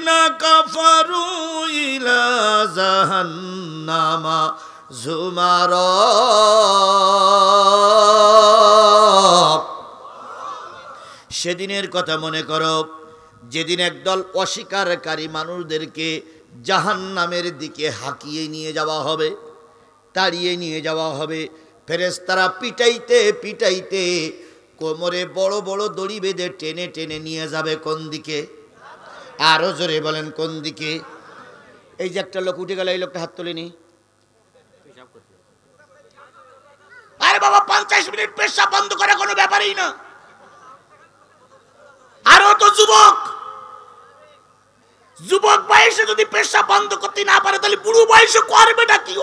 আল্লাযীনা কাফারু ইলা জাহান্নামা যুমারা। সেদিনের কথা মনে করো যেদিন একদল অস্বীকারী মানুষদেরকে জাহান্নামের দিকে হাঁকিয়ে নিয়ে যাওয়া হবে, তাড়িয়ে নিয়ে যাওয়া হবে। ফেরেশতারা পিটাইতে পিটাইতে কোমরে বড় বড় দড়ি বেঁধে টেনে টেনে নিয়ে যাবে কোন দিকে? আরো জোরে বলেন কোন দিকে? এই যে একটা লোক উঠে গেল, এই লোকটা হাত তোলেনি। আরে বাবা 50 মিনিট পেশাব বন্ধ করে কোনো ব্যাপারই না। আরো তো যুবক বয়সে যদি পেশাব বন্ধ করতে না পারে তাহলে বুড়ো বয়সে করবেটা কি?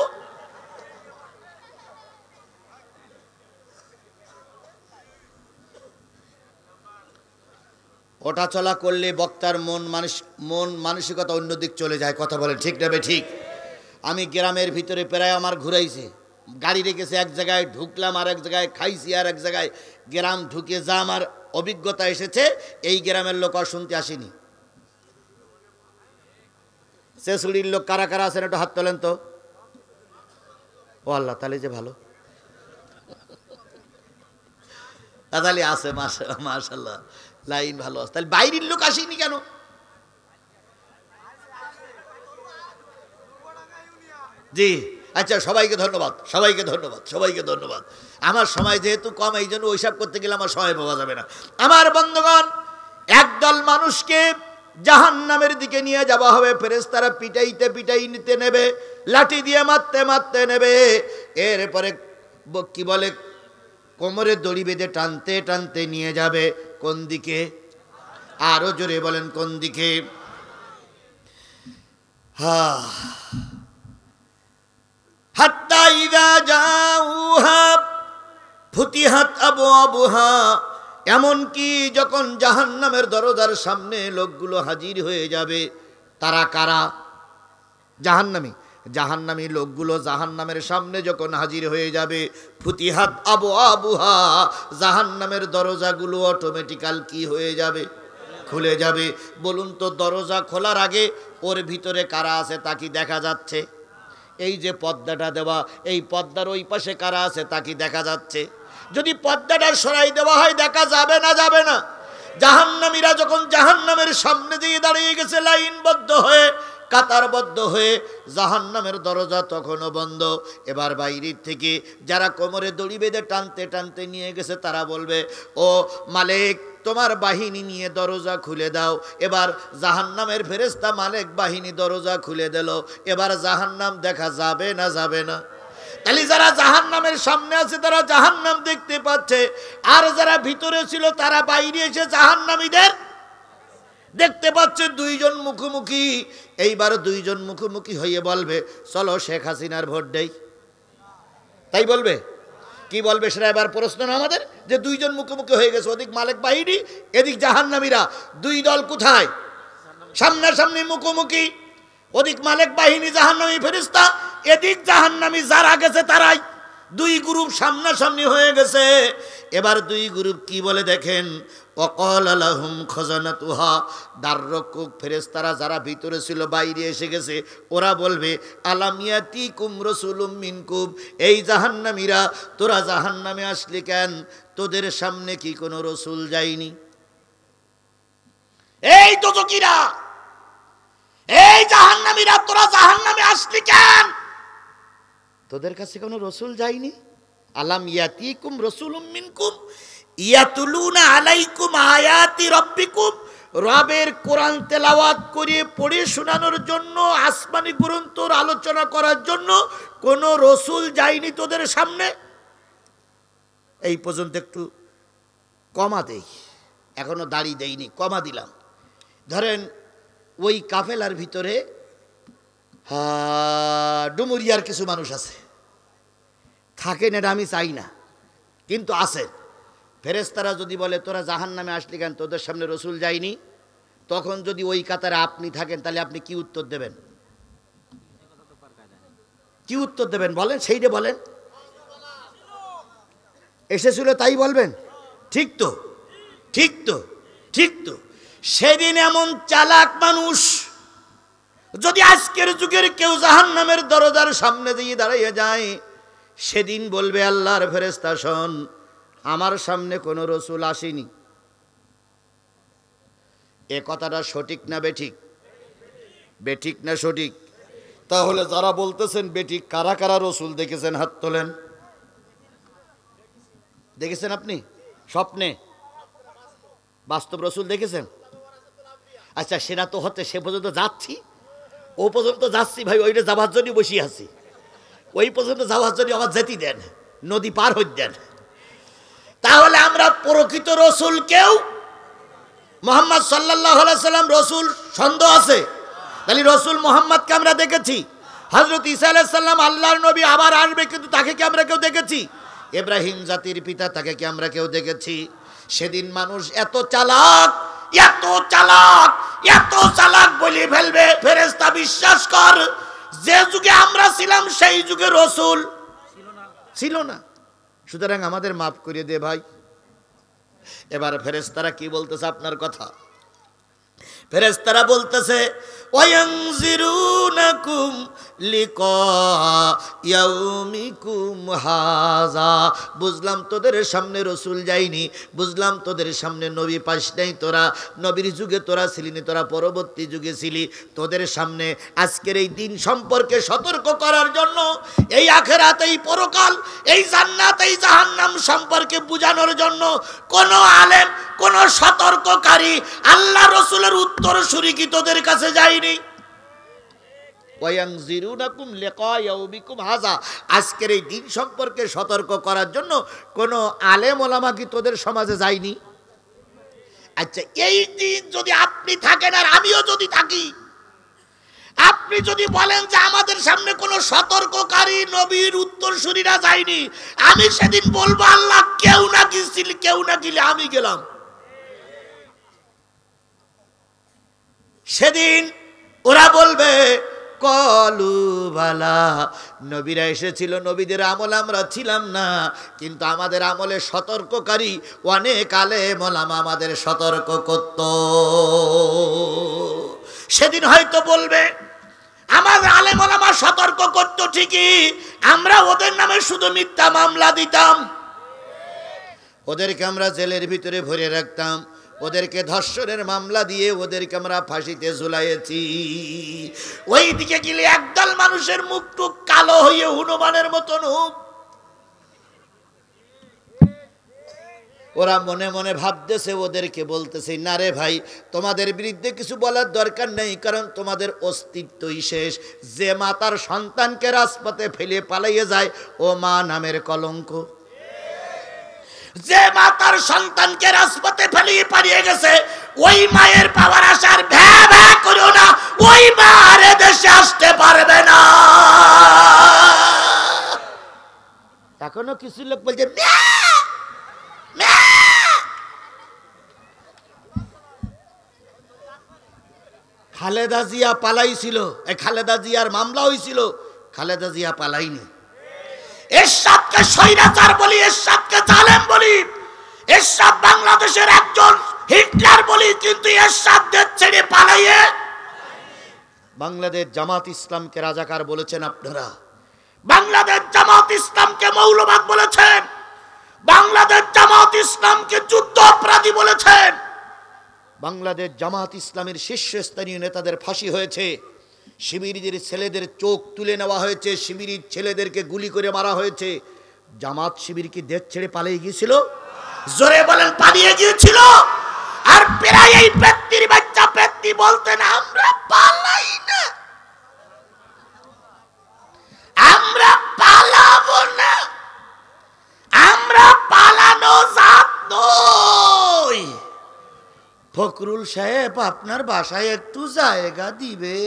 ওটা চলা করলে বক্তার মন মানসিকতা অন্যদিক চলে যায়। কথা বলে ঠিক না ঠিক? আমি গ্রামের ভিতরে প্রায় আমার ঘুরাইছে, গাড়ি রেখেছে এক জায়গায়, ঢুকলাম আর এক জায়গায়, খাইছি আর এক জায়গায়। গ্রাম ঢুকে যা আমার অভিজ্ঞতা এসেছে, এই গ্রামের লোক আর শুনতে আসেনি। শেষুড়ির লোক কারা কারা আছেন একটু হাত তোলেন তো। ও আল্লাহ, তাহলে যে ভালো, তাহলে আছে মাশাআল্লাহ, লাইন ভালো আছে। তাহলে বাইরের লোক আসেনি কেন? জি আচ্ছা, সবাইকে ধন্যবাদ, সবাইকে ধন্যবাদ, সবাইকে ধন্যবাদ। আমার সময় যেহেতু কম, এই জন্য ওইসব করতে গেলে আমার সময় পাওয়া যাবে না। আমার বন্ধুগণ, একদল মানুষকে জাহান্নামের দিকে নিয়ে যাওয়া হবে। ফেরেশতারা পিটাইতে পিটাইতে নেবে, লাঠি দিয়ে মারতে মারতে নেবে। এরপরে কি বলে, কোমরে দড়ি বেঁধে টানতে টানতে নিয়ে যাবে কোন দিকে? আরো জোরে বলেন কোন দিকে? হাত্তা ইযা জাউহা ফুতিহাত আবওয়াবুহা। এমনকি যখন জাহান্নামের দরজার সামনে লোকগুলো হাজির হয়ে যাবে, তারা কারা? জাহান্নামী লোকগুলো জাহান্নামের সামনে যখন হাজির হয়ে যাবে, ফুতিহাত আবওয়াবুহা, জাহান্নামের দরজাগুলো অটোমেটিক্যাল কি হয়ে যাবে? খুলে যাবে। বলুন তো, দরজা খোলার আগে ওর ভিতরে কারা আছে তা কি দেখা যাচ্ছে? এই যে পর্দাটা দেওয়া, এই পর্দার ওই পাশে কারা আছে তা কি দেখা যাচ্ছে? যদি পর্দাটা সরাই দেওয়া হয় দেখা যাবে না? যাবে না। জাহান্নামীরা যখন জাহান্নামের সামনে দিয়ে দাঁড়িয়ে গেছে লাইনবদ্ধ হয়ে, কাতারবদ্ধ হয়ে, জাহান্নামের দরজা তখনও বন্ধ। এবার বাইরের থেকে যারা কোমরে দড়ি বেঁধে টানতে টানতে নিয়ে গেছে তারা বলবে, ও মালিক, তোমার বাহিনী নিয়ে দরজা খুলে দাও। এবার জাহান্নামের ফেরেশতা মালিক বাহিনী দরজা খুলে দিল। এবার জাহান্নাম দেখা যাবে না? যাবে না। তাহলে যারা জাহান্নামের সামনে আছে তারা জাহান্নাম দেখতে পাচ্ছে, আর যারা ভিতরে ছিল তারা বাইরে এসে জাহান্নামীদের দেখতে পাচ্ছে। দুইজন মুখোমুখি। এইবার দুইজন মুখোমুখি হয়ে বলবে, চলো শেখ হাসিনার ভোট দেই। তাই বলবে? কি বলবে সেটা এবার প্রশ্ন না আমাদের, যে দুইজন মুখোমুখি হয়ে গেছে, ওদিক মালিক বাহিনী, এদিক জাহান্নামীরা। দুই দল কোথায়? সামনাসামনি মুখোমুখি। ওদিক মালিক বাহিনী, জাহান্নামী ফেরেশতা, এদিক জাহান্নামী যারা গেছে তারাই। দুই গ্রুপ সামনাসামনি হয়ে গেছে। এবার দুই গ্রুপ কি বলে দেখেন, ওয়াকাল লাহুম খাজানাতুহা, দ্বাররক্ষক ফেরেশতারা যারা ভিতরে ছিল বাইরে এসে গেছে, ওরা বলবে, আলাম ইয়াতিকুম রাসূলুম মিনকুম, এই জাহান্নামীরা তোরা জাহান্নামে আসলি কেন? তোদের সামনে কি কোনো রসুল যায়নি? এই দোজখীরা, এই জাহান্নামীরা, তোরা জাহান্নামে আসলি কেন? তোদের কাছে কোনো রসুল যায়নি? আলাম ইয়াতিকুম রাসূলুম মিনকুম ইয়াতুলুনা আলাইকুম আয়াতি রাব্বিকুম, রবের কোরআন তেলাওয়াত করে পড়ে শোনানোর জন্য, আসমানি গ্রন্থর আলোচনা করার জন্য কোনো রসুল যায়নি তোদের সামনে? এই পর্যন্ত একটু কমা দেই, এখনো দাড়ি দেইনি, কমা দিলাম। ধরেন ওই কাফেলার ভিতরে ডুমুরিয়ার কিছু মানুষ আছে, থাকেন, এটা আমি চাই না, কিন্তু আছে। ফেরেশতারা যদি বলে তোরা জাহান্নামে আসলি কেন? তোদের সামনে রসুল যায়নি। তখন যদি ওই কাতারে আপনি থাকেন, তাহলে আপনি কি উত্তর দেবেন? কি উত্তর দেবেন বলেন? সেইটা বলেন। এসেছিল তাই বলবেন? ঠিক তো, ঠিক তো, ঠিক তো। সেদিন এমন চালাক মানুষ যদি আজকের যুগের কেউ জাহান্নামের দরজার সামনে দিয়ে দাঁড়িয়ে যায়, সেদিন বলবে আল্লাহর ফেরেশতা শোন, আমার সামনে কোনো রসুল আসেনি। এ কথাটা সঠিক না বেঠিক? বেঠিক না সঠিক? তাহলে যারা বলতেছেন বেঠিক, কারা কারা রসুল দেখেছেন হাত তোলেন। দেখেছেন আপনি স্বপ্নে? বাস্তব রসুল দেখেছেন? আচ্ছা, সেটা তো হচ্ছে, সে পর্যন্ত যাচ্ছি, ও পর্যন্ত যাচ্ছি ভাই, ওইটা যাবার জন্য বসিয়ে আছি, ওই পর্যন্ত যাওয়ার জন্য আমার যেতে দেন, নদী পার হয়ে দেন। তাহলে আমরা প্রকৃত রসুল কেউ, মুহাম্মদ সাল্লাল্লাহু আলাইহি সাল্লাম রসুল সন্দেহ আছে? তাহলে রসুল মুহাম্মদকে আমরা দেখেছি। হযরত ঈসা আলাইহিস সালাম আল্লাহর নবী, আবার আসবে, কিন্তু তাকে কি আমরা কেউ দেখেছি? ইব্রাহিম জাতির পিতা, তাকে কি আমরা কেউ দেখেছি? সেদিন মানুষ এত চালাক, এত চালাক, এত চালাক বলে ফেলবে, ফেরেশতা বিশ্বাস কর, যে যুগে আমরা ছিলাম সেই যুগে রসুল ছিল না। সুতরাং আমাদের মাফ করে দে ভাই। এবার ফেরেশতারা কি বলতেছে আপনার কথা? ফেরেশতারা বলতেছে ওয়ায়ানজিরুনাকুম লিকা ইয়াউমিকুম হাযা, বুঝলাম তোদের সামনে রসুল যায়নি, বুঝলাম তোদের সামনে নবী পাস নাই, তোরা নবীর যুগে তোরা ছিলি না, তোরা পরবর্তী যুগে ছিলি। তোদের সামনে আজকের এই দিন সম্পর্কে সতর্ক করার জন্য, এই আখিরাত, এই পরকাল, এই জান্নাত, এই জাহান্নাম সম্পর্কে বোঝানোর জন্য কোন আলেম, কোন সতর্ককারী, আল্লাহ রসুলের উত্তরসূরি কি তোদের কাছে যায়নি? ওয়ায়ানজিরুনাকুম লিকা ইয়াউমিকুম হাযা, আজকের এই দিন সম্পর্কে সতর্ক করার জন্য কোন আলেম ওলামা কি তোদের সমাজে যায়নি? আচ্ছা, এই দিন যদি আপনি থাকেন আর আমিও যদি থাকি, আপনি যদি বলেন যে আমাদের সামনে কোনো সতর্ককারী নবীর উত্তরসূরিরা যায়নি, আমি সেদিন বলবো আল্লাহ কেউ না গিয়েছিল, কেউ না গেলে আমি গেলাম। সেদিন ওরা বলবে কলু বালা, নবীরা এসেছিল, নবীদের আমল আমরা ছিলাম না, কিন্তু আমাদের আমলে সতর্ককারী অনেক আলেম ওলামা আমাদের সতর্ক করত। সেদিন হয়তো বলবে আমাদের আলেম ওলামা সতর্ক করত ঠিকই, আমরা ওদের নামে শুধু মিথ্যা মামলা দিতাম, ওদেরকে আমরা জেলের ভিতরে ভরে রাখতাম, ওদেরকে ধর্ষণের মামলা দিয়ে ওদেরকে আমরা ফাঁসিতে ঝুলাইয়েছি। ওই দিকে গেলে একদল মানুষের মুখ টুক কালো হয়ে হনুমানের মতন হোক, ওরা মনে মনে ভাবতেছে, ওদেরকে বলতেছে না রে ভাই, তোমাদের বিরুদ্ধে কিছু বলার দরকার নেই, কারণ তোমাদের অস্তিত্বই শেষ। যে মা তার সন্তানকে রাজপথে ফেলে পালাইয়ে যায়, ও মা নামের কলঙ্ক। যে মা তার সন্তানকে রাজপথে ফেলিয়ে পালিয়ে গেছে, ওই মায়ের পাওয়ার আসার ভ্যা ভ্যা করো না, ওই মা আর দেশে আসতে পারবে না। এখনো কিছু লোক বলছে খালেদা জিয়া পালাইছিল, খালেদা জিয়ার মামলা হয়েছিল, খালেদা জিয়া পালাইনি। এরশাদকে স্বৈরাচার বলি, এরশাদকে জালেম বলি, এরশাদ বাংলাদেশের একজন হিটলার বলি, কিন্তু এরশাদ দেশ ছেড়ে পালাইয়ে বাংলাদেশ জামাত ইসলামকে রাজাকার বলেছেন আপনারা, বাংলাদেশ জামাত ইসলামকে মৌলবাদ বলেছেন, বাংলাদেশ জামাত ইসলামকে যুদ্ধ অপরাধী বলেছেন, বাংলাদেশ জামাত ইসলামের শীর্ষস্থানীয় নেতাদের ফাঁসি হয়েছে, শিবিরের ছেলেদের চোখ তুলে নেওয়া হয়েছে, শিবিরের ছেলেদেরকে গুলি করে মারা হয়েছে। জামাত শিবির কি দেশ ছেড়ে পালিয়ে গিয়েছিল? জোরে বলেন, পালিয়ে গিয়েছিল। আর প্রায় এই ব্যক্তির বাচ্চা ব্যক্তি বলতেন আমরা পালাই না, আমরা পালাবো না, আমরা পালানো জাত নই। ফখরুল সাহেব, আপনার বাসায় একটু জায়গা দিবে?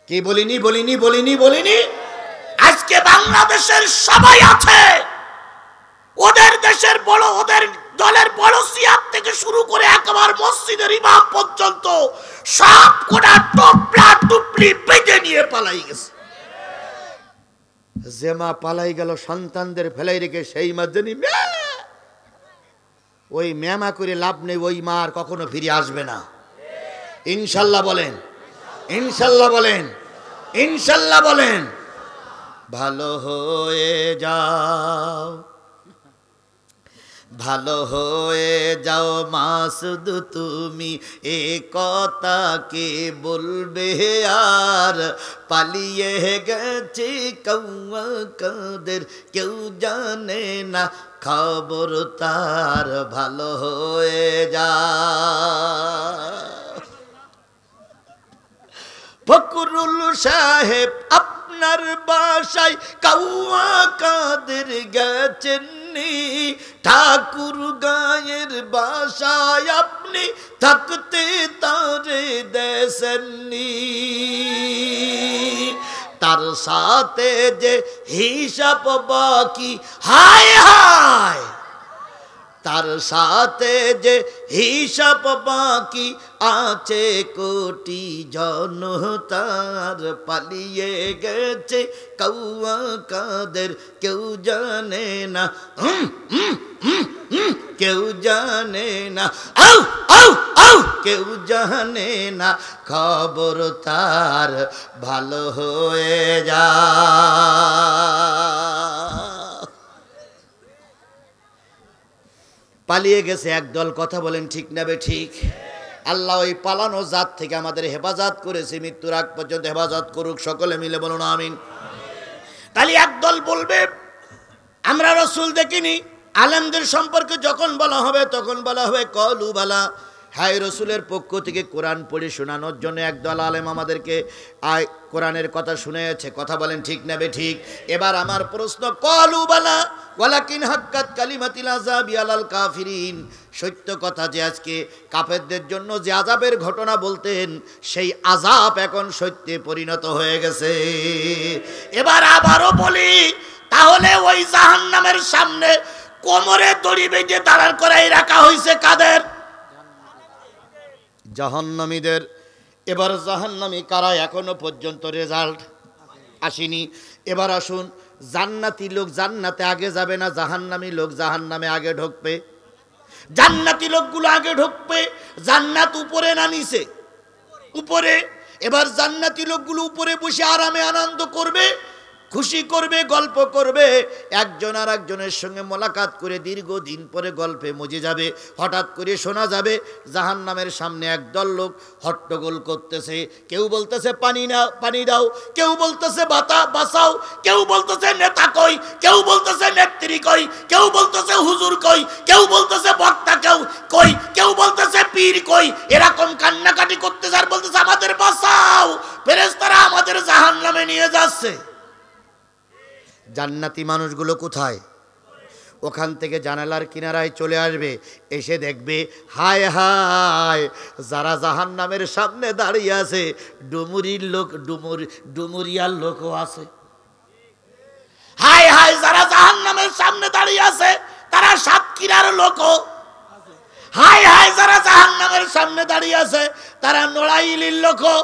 কি বলিনি বলিনি বলিনি বলিনি? আজকে বাংলাদেশের সবাই আছে, ওদের দেশের বড়, ওদের দলের বড় সিয়ার থেকে শুরু করে একেবারে মসজিদের ইমাম পর্যন্ত সব কোটা টপলা টুপলি বেঁধে নিয়ে পালাই গেছে। যে মা পালাই গেল সন্তানদের ফেলাই রেখে, সেই মা জানি ওই ম্যামা করে লাভ নেই, ওই মা আর কখনো ফিরে আসবে না। ইনশাল্লাহ বলেন, ইনশাল্লাহ বলেন, ইনশাল্লাহ বলেন। ভালো হয়ে যাও, ভালো হয়ে যাও মাসুদ তুমি, এ কথা কে বলবে আর? পালিয়ে গেছে কৌয়া কাদের, কেউ জানে না খবর তার। ভালো হয়ে যা। ফকরুল সাহেব আপনার বাসায় কৌয়া কাদের গেছেননি, ঠাকুর গায়ের বাসায় আপনি থাকতে তারে দেশেননি। তার সাথে যে হিসাব বাকি, হায় হায়, তার সাথে যে হিসাব বাকি আছে কোটি জনতার। পালিয়ে গেছে কৌয়া কাদের, কেউ জানে না, কেউ জানে না, আউ আউ আউ, কেউ জানে না খবর তার। ভালো হয়ে যা। পালিয়ে গেছে একদল, কথা বলেন ঠিক না বে ঠিক? আল্লাহ ওই পালানো জাত থেকে আমাদের হেফাজত করেছে, মৃত্যুর আগ পর্যন্ত হেফাজত করুক। সকলে মিলে বলুন আমিন। তাহলে একদল বলবে আমরা রসুল দেখিনি। আলেমদের সম্পর্কে যখন বলা হবে তখন বলা হবে কলু বালা, হায় রসুলের পক্ষ থেকে কোরআন পড়ে শোনানোর জন্য একদল আলেম আমাদেরকে কোরআনের কথা শুনেছে। কথা বলেন ঠিক না বে ঠিক? এবার আমার প্রশ্ন, কলু বালা ওয়ালাকিন হাক্কাত কালিমাতিল আযাবি আলাল কাফিরিন, সত্য কথা যে আজকে কাফেরদের জন্য যে আযাবের ঘটনা বলতেন, সেই আযাব এখন সত্যে পরিণত হয়ে গেছে। এবার আবারও বলি, তাহলে ওই জাহান্নামের সামনে কোমরে দড়ি বেঁধে দাঁড় করাই রাখা হয়েছে কাদের? জাহান্নামীদের। এবার জাহান্নামী কারা, এখনো পর্যন্ত রেজাল্ট আসেনি। এবার আসুন, জান্নাতি লোক জান্নাতে আগে যাবে না জাহান্নামী লোক জাহান্নামে আগে ঢুকবে? জান্নাতি লোকগুলো আগে ঢুকবে। জান্নাত উপরে না নিচে? উপরে। এবার জান্নাতি লোকগুলো উপরে বসে আরামে আনন্দ করবে, খুশি করবে, গল্প করবে, একজন আর একজনের সঙ্গে মোলাকাত করে দীর্ঘদিন পরে গল্পে মজে যাবে। হঠাৎ করে শোনা যাবে জাহান্নামের সামনে একদল লোক হট্টগোল করতেছে। কেউ বলতেছে পানি না, পানি দাও, কেউ বলতেছে বাঁচাও, কেউ বলতেছে নেতা কই, কেউ বলতেছে নেত্রী কই, কেউ বলতেছে হুজুর কই, কেউ বলতেছে বক্তা কই, কেউ বলতেছে পীর কই। এরকম কান্নাকাটি করতেছে আর বলতেছে আমাদের বাঁচাও, ফেরেশতারা আমাদের জাহান্নামে নিয়ে যাচ্ছে। জান্নাতি মানুষগুলো কোথায়? ওখান থেকে জানালার কিনারায় চলে আসবে, এসে দেখবে হায় হায়, যারা জাহান্নামের সামনে দাঁড়িয়ে আছে ডুমুরির লোক, ডুমুরিয়ার লোকও আছে। হায় হায়, যারা জাহান্নামের সামনে দাঁড়িয়ে আছে তারা সাতক্ষীরার লোকও। হায় হায়, যারা জাহান্নামের সামনে দাঁড়িয়ে আছে তারা নড়াইলির লোকও।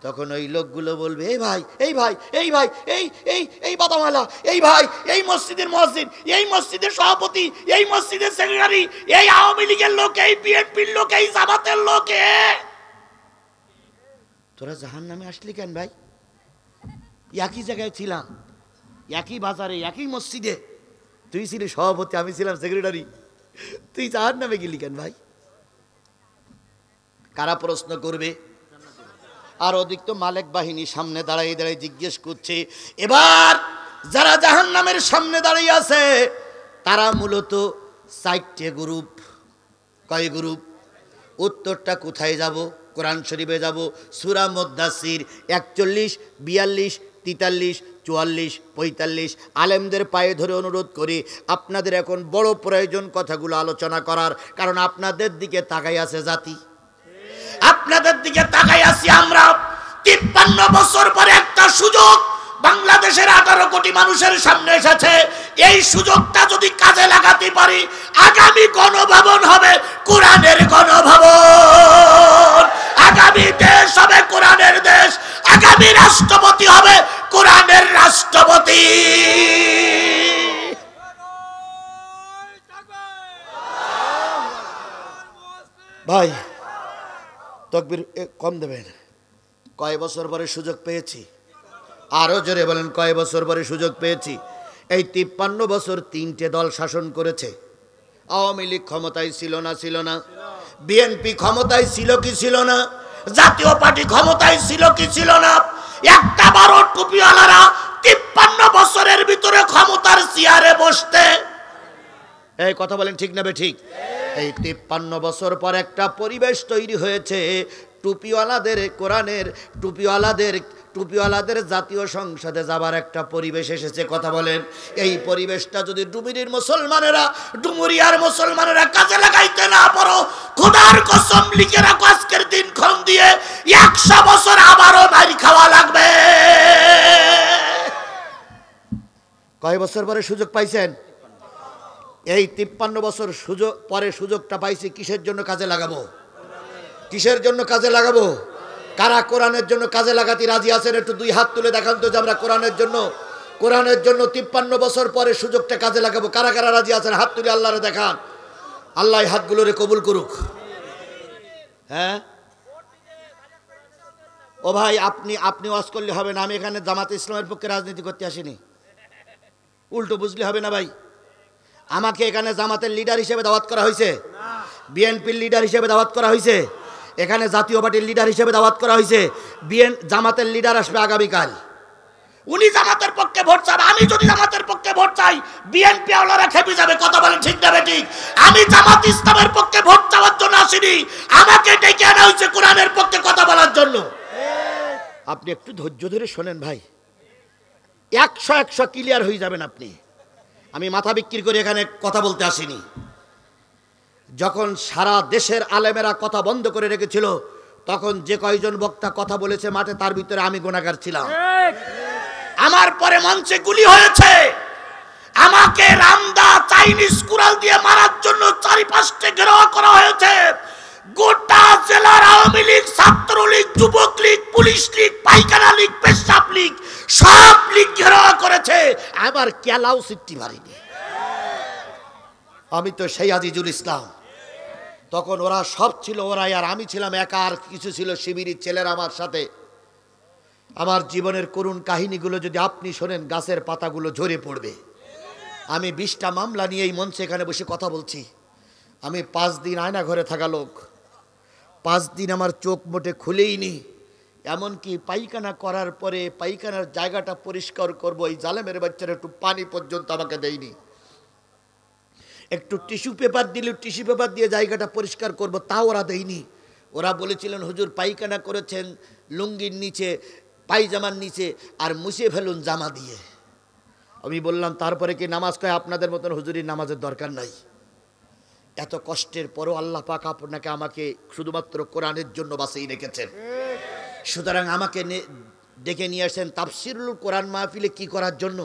তখন ওই লোকগুলো বলবে এই ভাই, এই ভাই, এই ভাই, এই এই এই বাদামালা, এই ভাই, এই মসজিদের মুয়াজ্জিন, এই মসজিদের সভাপতি, এই মসজিদের সেক্রেটারি, এই আওয়ামী লীগের লোক, এই বিএনপির লোক, এই জামাতের লোক, তোরা জাহান্নামে আসলি কেন ভাই? একই জায়গায় ছিলাম, একই বাজারে, একই মসজিদে, তুই ছিলি সভাপতি, আমি ছিলাম সেক্রেটারি, তুই জাহান্নামে গেলি কেন ভাই? কারা প্রশ্ন করবে? আর ওদিক তো মালিক বাহিনী সামনে দাঁড়িয়ে দাঁড়িয়ে জিজ্ঞেস করছে। এবার যারা জাহান্নামের সামনে দাঁড়িয়ে আছে তারা মূলত 4টে গ্রুপ। কয় গ্রুপ? উত্তরটা কোথায় যাব? কোরআন শরীফে যাব। সূরা মুদ্দাসির 41, 42, 43, 44, 45। আলেমদের পায়ে ধরে অনুরোধ করি, আপনাদের এখন বড় প্রয়োজন কথাগুলো আলোচনা করার, কারণ আপনাদের দিকে তাকাই আছে জাতি, আপনাদের দিকে তাকাই আছি আমরা। 53 বছর পরে একটা সুযোগ বাংলাদেশের 18 কোটি মানুষের সামনে এসেছে। এই সুযোগটা যদি কাজে লাগাতে পারি, আগামী গণভবন হবে কোরআনের গণভবন, আগামী দেশ হবে কোরআনের দেশ, আগামী রাষ্ট্রপতি হবে কোরআনের রাষ্ট্রপতি। ভাই তকবীর কম দেবেন। কয় বছর পরে সুযোগ পেয়েছি? আরো জোরে বলেন, কয় বছর পরে সুযোগ পেয়েছি? এই 53 বছর 3টে দল শাসন করেছে। আওয়ামী লীগ ক্ষমতায় ছিল না? ছিল না? বিএনপি ক্ষমতায় ছিল কি ছিল না? জাতীয় পার্টি ক্ষমতায় ছিল কি ছিল না? একটা বারো টুপিওয়ালারা 53 বছরের ভিতরে ক্ষমতার চেয়ারে বসতে, এই কথা বলেন ঠিক না ঠিক? এই 53 বছর পর একটা পরিবেশ তৈরি হয়েছে, টুপিওয়ালাদের, কোরআনের টুপিওয়ালাদের জাতীয় সংসদে যাবার একটা পরিবেশ এসেছে। কথা বলেন, এই পরিবেশটা যদি ডুমুরিয়ার মুসলমানেরা কাজে লাগাইতে না পারো, খোদার কসম লিখে রাখো, আজকের দিনক্ষণ দিয়ে 100 বছর আবারও মাইর খাওয়া লাগবে। কয় বছর পরে সুযোগ পাইছেন? এই 53 বছর পরে সুযোগটা পাইছি। কিসের জন্য কাজে লাগাবো? কিসের জন্য কাজে লাগাবো? কারা কোরআনের জন্য কাজে লাগাতে রাজি আছেন? একটু 2 হাত তুলে দেখান তো যে আমরা কোরআনের জন্য 53 বছর পরে সুযোগটা কাজে লাগাবো। কারা কারা রাজি আছেন? হাত তুলে আল্লাহরে দেখান। আল্লাহ হাতগুলোরে কবুল করুক। হ্যাঁ ও ভাই, আপনি ওয়াজ করলে হবে না। আমি এখানে জামাতে ইসলামের পক্ষে রাজনীতি করতে আসিনি, উল্টো বুঝলে হবে না ভাই। আমাকে এখানে জামাতের লিডার হিসেবে দাওয়াত করা হয়েছে, বিএনপির লিডার হিসেবে দাওয়াত করা হয়েছে, এখানে জাতীয় পার্টির লিডার হিসেবে দাওয়াত করা হয়েছে। জামাতের লিডার আসবে আগামীকাল, উনি জামাতের পক্ষে ভোট চাবে। আমি যদি জামাতের পক্ষে ভোট চাই, বিএনপি ওয়ালারা খেপে যাবে। কথা বলেন ঠিক না ঠিক? আমি জামাত ইসলামের পক্ষে ভোট চাওয়ার জন্য আসিনি, আমাকে ডেকে আনা হয়েছে কোরআনের পক্ষে কথা বলার জন্য। আপনি একটু ধৈর্য ধরে শোনেন ভাই, 100 ক্লিয়ার হয়ে যাবেন আপনি। আমি মাথা বিক্রি করে এখানে কথা বলতে আসিনি। যখন সারা দেশের আলেমেরা কথা বন্ধ করে রেখেছিল, তখন যে কয়জন বক্তা কথা বলেছে মাঠে, তার ভিতরে আমি গুনাহগার ছিলাম। আমার পরে মঞ্চে গুলি হয়েছে, আমাকে রামদা চাইনিজ কুড়াল দিয়ে মারার জন্য 4-5টে ঘেরাও করা হয়েছে। গোটা জেলার আওয়ামী লীগ, ছাত্রলীগ, যুবক লীগ, পুলিশ লীগ, পাইকানা লীগ, পেশাব লীগ, সব লীগ ঘেরাও করেছে। আমার কেলাও সিট্টি মারিনি। আমি তো সেই আজিজুল ইসলাম। তখন ওরা সব ছিল, ওরাই, আর আমি ছিলাম একা। আর কিছু ছিল শিবিরের ছেলেরা আমার সাথে। আমার জীবনের করুণ কাহিনীগুলো যদি আপনি শোনেন, গাছের পাতাগুলো ঝরে পড়বে। আমি 20টা মামলা নিয়ে এই মঞ্চে এখানে বসে কথা বলছি। আমি 5 দিন আয়না ঘরে থাকা লোক, 5 দিন আমার চোখ মোটে খুলেইনি। এমনকি পায়খানা করার পরে পায়খানার জায়গাটা পরিষ্কার করব, এই জালেমের বাচ্চারা একটু পানি পর্যন্ত আমাকে দেয়নি। একটু টিস্যু পেপার দিলে টিস্যু পেপার দিয়ে জায়গাটা পরিষ্কার করব, তাও ওরা দেয়নি। ওরা বলেছিলেন, হুজুর পায়খানা করেছেন লুঙ্গির নিচে, পায়জামার নিচে, আর মুছে ফেলুন জামা দিয়ে। আমি বললাম, তারপরে কি নামাজ কয়? আপনাদের মতন হুজুরির নামাজের দরকার নাই। এত কষ্টের পরও আল্লাহ পাক আপনাকে আমাকে শুধুমাত্র কোরআনের জন্য বাঁচিয়ে রেখেছেন। সুতরাং আমাকে ডেকে নিয়ে আসেন তাফসিরুল কোরআন মাহফিলে। কি করার জন্য?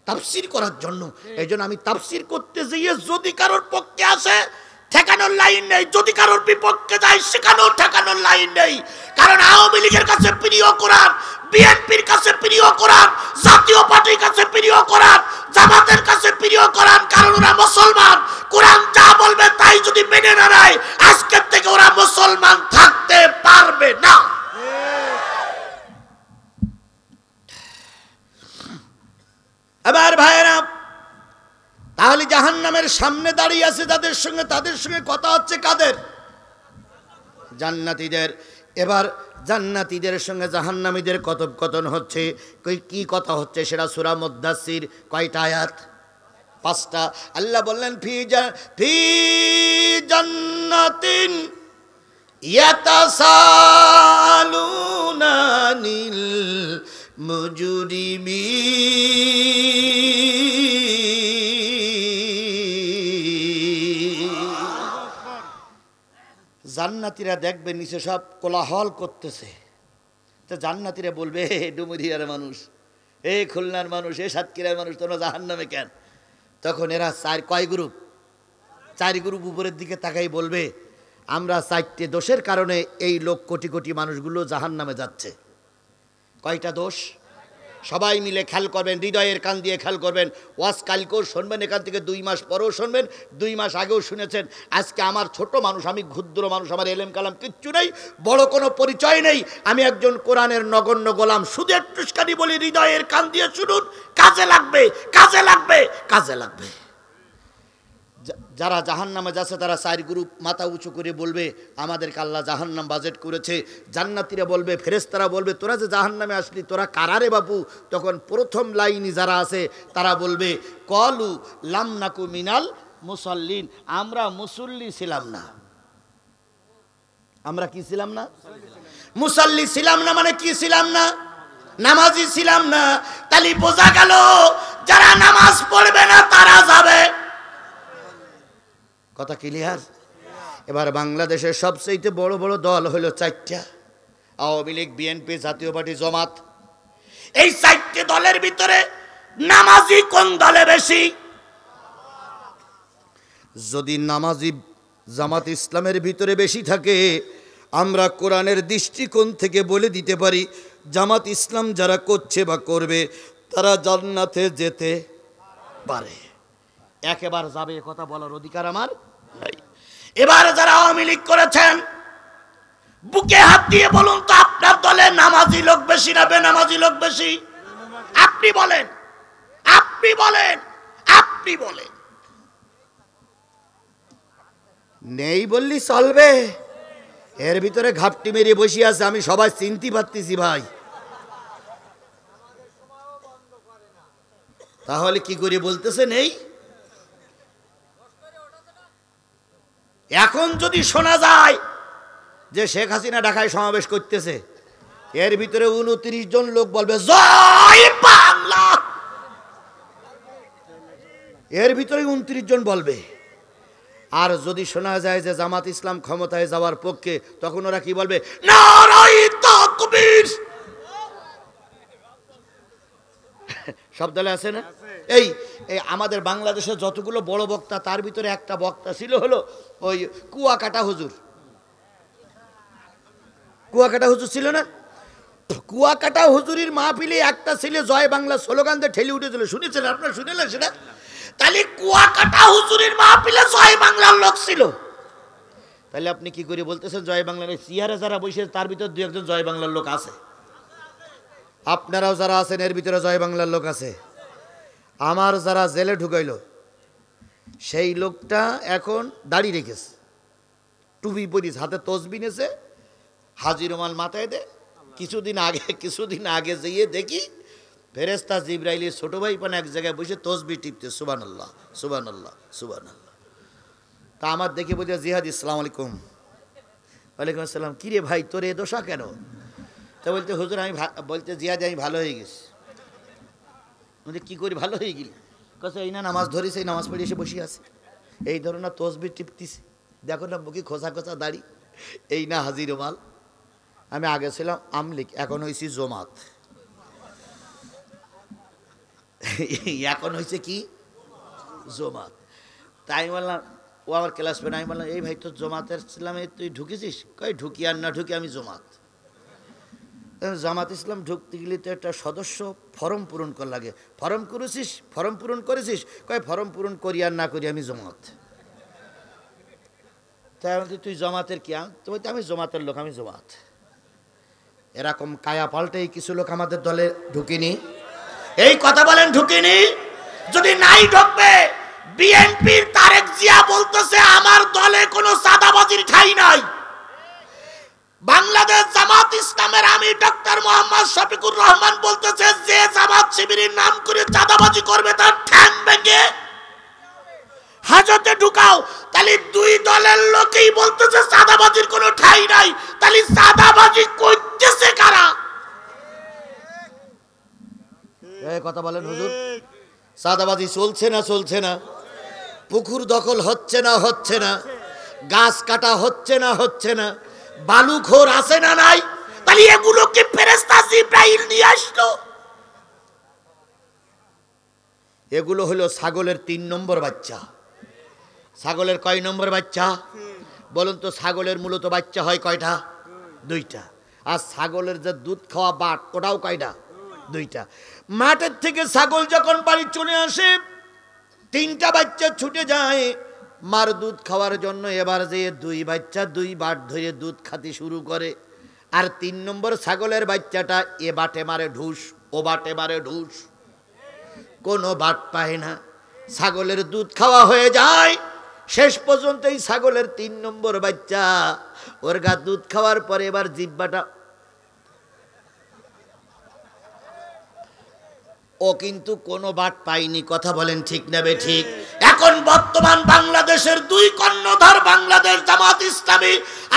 তাফসির করার জন্য। এই জন্য আমি তাফসির করতে যেয়ে যদি কারোর পক্ষে আসে, ঠেকানোর লাইন নেই, যদি কারোর বিপক্ষে যায়, সেখানেও ঠেকানোর লাইন নেই। কারণ আওয়ামী লীগের কাছে প্রিয় কোরআন, বিএনপির কাছে প্রিয় কোরআন, জাতীয় পার্টির কাছে প্রিয় কোরআন, জামাতের কাছে প্রিয় কোরআন। কারণ ওরা মুসলমান, কোরআন যা বলবে তাই যদি মেনে না নেয়, আজকের থেকে ওরা মুসলমান থাকতে পারবে না। এবার ভাইয়েরা, তাহলে জাহান্নামের সামনে দাঁড়িয়ে আছে যাদের সঙ্গে, তাদের সঙ্গে কথা হচ্ছে কাদের? জান্নাতীদের। এবার জান্নাতীদের সঙ্গে জাহান্নামীদের কথোপকথন হচ্ছে। কি কথা হচ্ছে সেটা সূরা মুদ্দাসসির কয়টা আয়াত? 5টা। আল্লাহ বললেন, ফি জান্নাতিন ইয়াতাসালুনা আনিল মুজরিমিন। জান্নাতীরা দেখবে নিচে সব কোলাহল করতেছে। তো জান্নাতীরা বলবে, ডুমুরিয়ার মানুষ, খুলনার মানুষ, সাতক্ষীরার মানুষ, তোমরা জাহান্নামে কেন? তখন এরা কয় গ্রুপ? 4 গ্রুপ উপরের দিকে তাকাই বলবে, আমরা 4টে দোষের কারণে এই লোক কোটি কোটি মানুষগুলো জাহান্নামে যাচ্ছে। কয়টা দোষ? সবাই মিলে খেয়াল করবেন, হৃদয়ের কান দিয়ে খেয়াল করবেন। ওয়াজ কালকেও শুনবেন, এখান থেকে 2 মাস পরেও শুনবেন, 2 মাস আগেও শুনেছেন। আজকে আমার ছোট মানুষ, আমি ক্ষুদ্র মানুষ, আমার এলেম কালাম কিচ্ছু নেই, বড় কোনো পরিচয় নেই, আমি একজন কোরআনের নগণ্য গোলাম। শুধু একটুখানি বলি, হৃদয়ের কান দিয়ে শুনুন, কাজে লাগবে, কাজে লাগবে, কাজে লাগবে। যারা জাহান্নামে যাচ্ছে তারা 4 গ্রুপ মাথা উঁচু করে বলবে, আমাদেরকে আল্লাহ জাহান্নাম বাজেট করেছে। জান্নাতীরা বলবে, ফেরেশতারা বলবে, তোরা যে জাহান্নামে আসলি তোরা কারারে বাপু? তখন প্রথম লাইনে যারা আছে তারা বলবে, কলু লাম নাকু মিনাল মুসাল্লিন, আমরা মুসল্লি ছিলাম না। আমরা কি ছিলাম না? মুসাল্লি ছিলাম না মানে কি ছিলাম না? নামাজি ছিলাম না। তাহলে বোঝা গেল যারা নামাজ পড়বে না তারা যাবে। কথা ক্লিয়ার? এবার বাংলাদেশের সবচেয়ে বড় বড় দল হলো 4টা, আওয়ামী লীগ, বিএনপি, জাতীয় পার্টি, জামাত। এই 4টে দলের ভিতরে নামাজি কোন দলে বেশি? যদি নামাজি জামাত ইসলামের ভিতরে বেশি থাকে, আমরা কোরআনের দৃষ্টিকোণ থেকে বলে দিতে পারি, জামাত ইসলাম যারা করছে বা করবে তারা জান্নাতে যেতে পারে। একেবারে যাবে এ কথা বলার অধিকার আমার নাই। এবারে যারা আওয়ামী লীগ করেছেন, বুকে হাত দিয়ে বলুন তো, আপনার দলে নামাজি লোক বেশি না বেনামাজি লোক বেশি? আপনি বলেন, আপনি বলেন, আপনি বলেন। নেই বললি চলবে? এর ভিতরে ঘাপটি মেরে বসে আছে, আমি সবাই চিনতে পারতেছি ভাই। তাহলে কি করে বলতেছে নেই? এখন যদি শোনা যায় যে শেখ হাসিনা ঢাকায় সমাবেশ করতেছে, এর ভিতরে 29 জন লোক বলবে জয় বাংলা, এর ভিতরে 29 জন বলবে। আর যদি শোনা যায় যে জামাত ইসলাম ক্ষমতায় যাওয়ার পক্ষে, তখন ওরা কি বলবে? নারায়ে তাকবীর। সব দলে আছে না? এই আমাদের বাংলাদেশে যতগুলো বড় বক্তা, তার ভিতরে একটা বক্তা ছিল হলো ওই কুয়াকাটা হুজুর। কুয়াকাটা হুজুর ছিল না? কুয়াকাটা হুজুরির মাহফিলে একটা ছেলে জয় বাংলা স্লোগান দিয়ে ঠেলে উঠেছিল, শুনেছেন আপনারা? শুনেলেন সেটা? তাহলে কুয়াকাটা হুজুরির মাহফিলে জয় বাংলার লোক ছিল। তাহলে আপনি কি করে বলতেছেন জয় বাংলার? চেয়ারে যারা বসে তার ভিতর 2 একজন জয় বাংলার লোক আছে। আপনারাও যারা আছেন এর ভিতরে জয় বাংলার লোক আছে। আমার যারা জেলে ঢুকাইল সেই লোকটা এখন দাড়ি রেখেছে, টুপি পরিস, হাতে তসবি নেছে, হাজি রুমাল মাথায় দে। কিছুদিন আগে যেয়ে দেখি ফেরেশতা জিবরাইলের ছোট ভাই পান এক জায়গায় বসে তসবি টিপতে, সুবহানাল্লাহ সুবহানাল্লাহ সুবহানাল্লাহ। তা আমার দেখে বলছে, জিহাদ আসসালামু আলাইকুম। ওয়ালাইকুম আসসালাম। কিরে ভাই তোর এ দশা কেন? তা বলতে, হুজুর আমি বলতে, জিহাদ আমি ভালো হয়ে গেছি। বলতে, কি করে ভালো হয়ে গেলি? কাছে এই না নামাজ ধরেছে, এই নামাজ পড়ে এসে বসে আছে, এই ধরো না তসবি টিপতিছে, দেখো না মুখে খোঁচা খোঁচা দাড়ি, এই না হাজি রুমাল। আমি আগে ছিলাম আমলিক, এখন হয়েছি জমাত। এখন হয়েছে কি? জমাত। তাই আমি বললাম, ও আমার ক্লাসমেট, আমি বললাম, এই ভাই তো জমাতের ছিলাম, তুই ঢুকেছিস? কই ঢুকি আর না ঢুকি আমি জমাত। জামাত ইসলাম ঢুকতে গেলে তো একটা সদস্য ফর্ম পূরণ করা লাগে। ফর্ম করেছিস? ফর্ম পূরণ করেছিস? কয় ফর্ম পূরণ করি আর না করি আমি জমাত। তাই আমাকে তুই জমাতের কি? আমি জমাতের লোক, আমি জমাত। এরকম কায়া পাল্টেই কিছু লোক আমাদের দলে ঢুকিনি। এই কথা বলেন, ঢুকিনি? যদি নাই ঢুকবে, বিএনপির তারেক জিয়া বলতেছে আমার দলে কোনো চাঁদাবাজির ঠাঁই নাই। বাংলাদেশ জামাত ইসলামের আমি ডক্টর মোহাম্মদ শফিকুর রহমান বলতেছে, যে জামাত শিবিরের নাম করে চাঁদাবাজি করবে তার ঠ্যাং ভেঙে হাজতে ঢুকাও। তাহলে 2 দলের লোকই বলতেছে চাঁদাবাজির কোনো ঠাঁই নাই। তাহলে চাঁদাবাজি করতেছে কারা? এই কথা বলেন হুজুর, চাঁদাবাজি চলছে না চলছে না? পুকুর দখল হচ্ছে না হচ্ছে না? গাছ কাটা হচ্ছে না হচ্ছে না? বালুখোর আছে না নাই? তাহলে এগুলোকে ফেরেশতা জিবরাইল নিয়ে আসলো। এগুলো হলো ছাগলের 3 নম্বর বাচ্চা। ছাগলের কয় নম্বর বাচ্চা বলুন তো? ছাগলের মূলত বাচ্চা হয় কয়টা? 2টা। আর ছাগলের যে দুধ খাওয়া বাট, ওটাও কয়টা? দুইটা। মাঠের থেকে ছাগল যখন বাড়ি চলে আসে, তিনটা বাচ্চা ছুটে যায় মার দুধ খাওয়ার জন্য। এবার যে দুই বাচ্চা দুই বাট ধরে দুধ খাতে শুরু করে, আর 3 নম্বর ছাগলের বাচ্চাটা এ বাটে মারে ঢুস, ও বাটে মারে ঢুস, কোনো বাট পায় না। ছাগলের দুধ খাওয়া হয়ে যায়, শেষ পর্যন্ত এই ছাগলের 3 নম্বর বাচ্চা ওর গা দুধ খাওয়ার পরে এবার জিহ্বাটা, ও কিন্তু কোনো বাট পায়নি। কথা বলেন ঠিক না বেঠিক? এখন বর্তমান বাংলাদেশের দুই কর্ণধার, বাংলাদেশ জামাত ইসলামী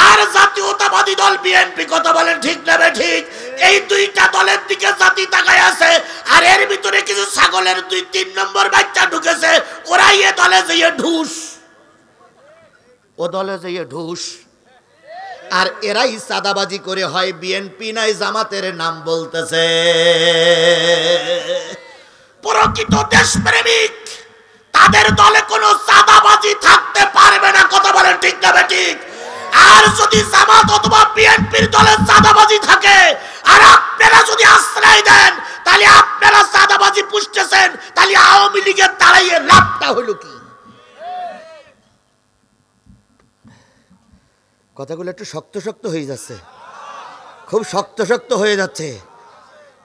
আর জাতীয়তাবাদী দল বিএনপি, কথা বলেন ঠিক না বেঠিক? এই দুইটা দলের দিকে জাতি তাকায় আছে, আর এর ভিতরে কিছু ছাগলের 2-3 নম্বর বাচ্চা ঢুকেছে, ওরাই এ দলে যেয়ে ঢুস, ও দলে যেয়ে ঢুস। আর এরাই চাঁদাবাজি করে হয় বিএনপি নাই জামাতের নাম বলতেছে। প্রকৃত দেশপ্রেমিক তাদের দলে কোনো চাঁদাবাজি থাকতে পারবে না। কথা বলেন ঠিক না বেঠিক? আর যদি জামাত অথবা বিএনপির দলে চাঁদাবাজি থাকে আর আপনারা যদি আশ্রয় দেন, তাহলে আপনারা চাঁদাবাজি পুষতেছেন, তাহলে আওয়ামী লীগের দাঁড়াইয়ে লাভটা হইল কি? কথাগুলো একটু শক্ত শক্ত হয়ে যাচ্ছে, খুব শক্ত শক্ত হয়ে যাচ্ছে।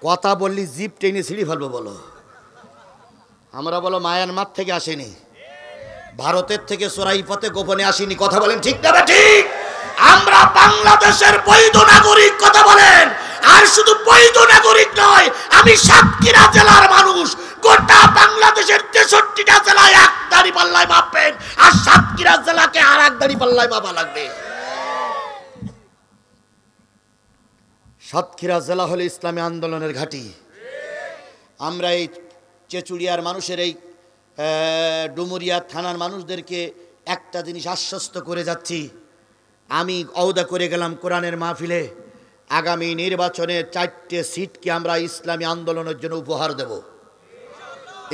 কথা বললি জিপ টেনে ছিঁড়ি ফেলবো। বলো, আমরা বলো মায়ানমার থেকে আসেনি, ভারতের থেকে চোরাইপথে গোপনে আসেনি। কথা বলেন ঠিক না ঠিক? আমরা বাংলাদেশের বৈধ নাগরিক। কথা বলেন। আর শুধু বৈধ নাগরিক নয়, আমি সাতক্ষীরা জেলার মানুষ। গোটা বাংলাদেশের 63টা জেলায় এক দাড়ি পাল্লায় মাপবেন, আর সাতক্ষীরা জেলাকে আর এক দাড়ি পাল্লায় মাপা লাগবে। সাতক্ষীরা জেলা হলো ইসলামী আন্দোলনের ঘাঁটি। আমরা এই চেচুড়িয়ার মানুষের, এই ডুমুরিয়া থানার মানুষদেরকে একটা জিনিস আশ্বস্ত করে যাচ্ছি। আমি ওয়াদা করে গেলাম কোরআনের মাহফিলে, আগামী নির্বাচনে 4টে সিটকে আমরা ইসলামী আন্দোলনের জন্য উপহার দেব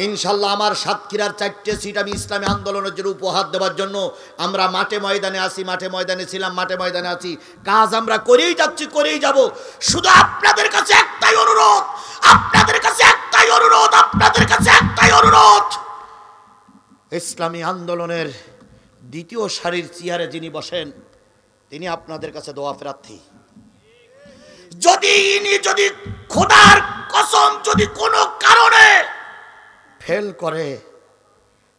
ইনশাল্লাহ। আমার সাতক্ষীরার 4টে সিট আমি ইসলামী আন্দোলনের জন্য উপহার দেওয়ার জন্য আমরা মাঠে ময়দানে আছি, মাঠে ময়দানে ছিলাম, মাঠে ময়দানে আছি। কাজ আমরা করেই যাচ্ছি, করেই যাব। শুধু আপনাদের কাছে একটাই অনুরোধ, আপনাদের কাছে একটাই অনুরোধ, আপনাদের কাছে একটাই অনুরোধ। ইসলামী আন্দোলনের দ্বিতীয় সারির চেয়ারে যিনি বসেন, তিনি আপনাদের কাছে দোয়া প্রার্থী। যদি খোদার কসম যদি কোনো কারণে ফেল করে,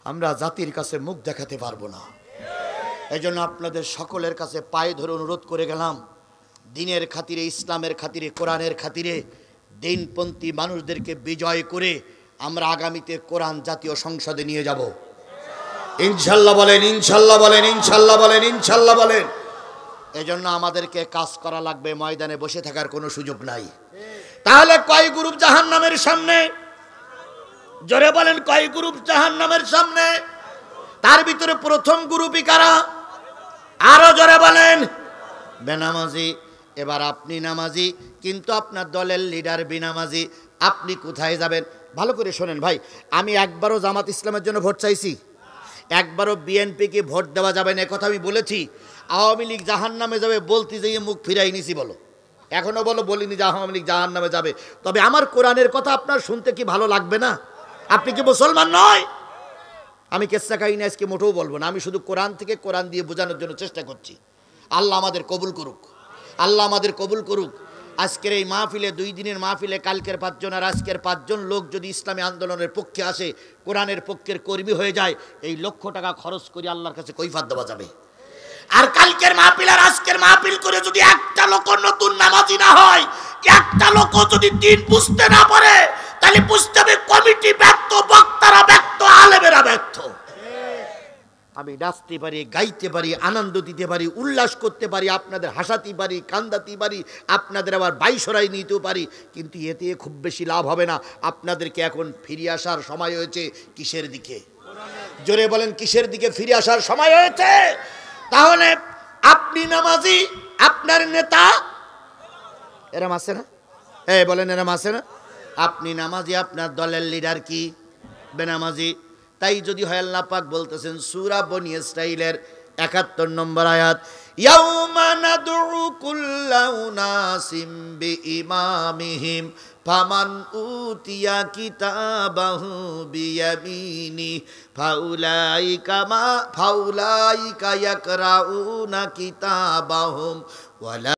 আমরা জাতির কাছে মুখ দেখাতে পারবো না। এই জন্য আপনাদের সকলের কাছে পায়ে ধরে অনুরোধ করে গেলাম, দিনের খাতিরে, ইসলামের খাতিরে, কোরআনের খাতিরে দিনপন্থী মানুষদেরকে বিজয় করে আমরা আগামীতে কোরআন জাতীয় সংসদে নিয়ে যাব ইনশাল্লাহ। বলেন ইনশাল্লাহ, বলেন ইনশাল্লাহ, বলেন ইনশাল্লাহ, বলেন। এজন্য আমাদেরকে কাজ করা লাগবে, ময়দানে বসে থাকার কোনো সুযোগ নাই। তাহলে কয় গ্রুপ জাহান্নামের সামনে? জোরে বলেন, কয় গ্রুপ জাহান্নামের সামনে? তার ভিতরে প্রথম গ্রুপই কারা? আরো জোরে বলেন। বেনামাজি। এবার আপনি নামাজি, কিন্তু আপনার দলের লিডার বেনামাজি, আপনি কোথায় যাবেন? ভালো করে শোনেন ভাই, আমি একবারও জামাত ইসলামের জন্য ভোট চাইছি, একবারও বিএনপিকে ভোট দেওয়া যাবে না, কথা আমি বলেছি। আওয়ামী লীগ জাহান্নামে যাবে বলতে যেয়ে মুখ ফিরাই নিছি। বলো, এখনো বলো বলিনি যে আওয়ামী লীগ জাহান্নামে যাবে। তবে আমার কোরআনের কথা আপনার শুনতে কি ভালো লাগবে না? আপনি কি মুসলমান নয়? আমি কেচ্ছা কাহিনী আজকে মোটেও বলবো না, আমি শুধু কোরআন থেকে কোরআন দিয়ে বোঝানোর জন্য চেষ্টা করছি। আল্লাহ আমাদের কবুল করুক, আল্লাহ আমাদের কবুল করুক। আজকের এই মাহফিলে, 2 দিনের মাহফিলে কালকের 5 জন আর আজকের 5 জন লোক যদি ইসলামী আন্দোলনের পক্ষে আসে, কোরআনের পক্ষের কর্মী হয়ে যায়, এই লক্ষ টাকা খরচ করে আল্লাহর কাছে কৈফাত দেওয়া যাবে। আর কালকের মাহফিল আর আজকের মাহফিল করে যদি একটা লোক নতুন নামাজি না হয়, একটা লোক যদি দিন বুঝতে না পারে, তাহলে বুঝতে হবে কমিটি ব্যর্থ, বক্তারা ব্যর্থ, আলেমেরা ব্যর্থ। আমি নাচতে পারি, গাইতে পারি, আনন্দ দিতে পারি, উল্লাস করতে পারি, আপনাদের হাসাতে পারি, কান্দাতে পারি, আপনাদের আবার বাইসরাই নিতেও পারি, কিন্তু এতে খুব বেশি লাভ হবে না। আপনাদেরকে এখন ফিরে আসার সময় হয়েছে কিসের দিকে? জোরে বলেন, কিসের দিকে ফিরে আসার সময় হয়েছে? তাহলে আপনি নামাজি, আপনার নেতা এরম আছে না? বলেন, এরম আছে না? আপনি নামাজি, আপনার দলের লিডার কি বেনামাজি। তাই যদি হয়, আল্লাহ পাক বলতেছেন সূরা বনী ইসরাঈলের 71 নম্বর আয়াত, ইয়াউমা নাদউ কুল্লা উনাসিম বিইমামিহিম ফামান উতিয়া কিতাবাহু বিয়ামিনি ফাউলাইকা ইয়াকরাউনা কিতাবাহুম ওয়ালা